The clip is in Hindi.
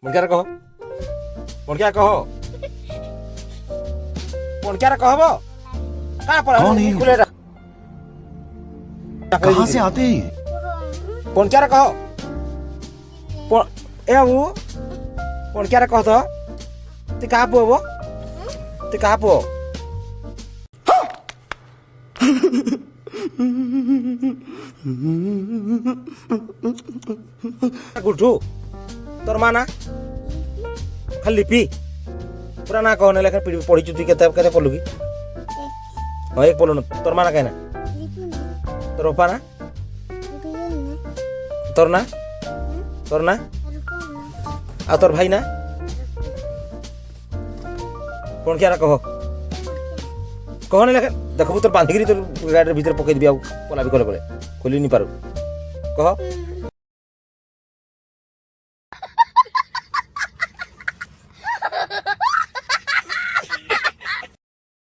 ପଣିକିଆରେ କହ ପଣିକିଆ କହ ପଣିକିଆରେ कहब कहाँ पर कौन है ये? खुले कहाँ से आते हैं ये? पणकियारे कह ए बाबू पणकियारे कह तो तु कहा पुଅ बो तु कहा पुଅ गुठू तोर माँ ना खाली लिपि पूरा ना कहने लेखा पढ़ी तु केते पढ़लु की हाँ एक पढ़लु तोर माँ ना कहना तोर बापा ना तोर ना आ तोर भाई ना पणकियारे कह कहने लेखा देखबू तोर बांधिकी तोर गाड़ी भीतर पकई देबी आ पला भी कले खोली नहीं पारू कह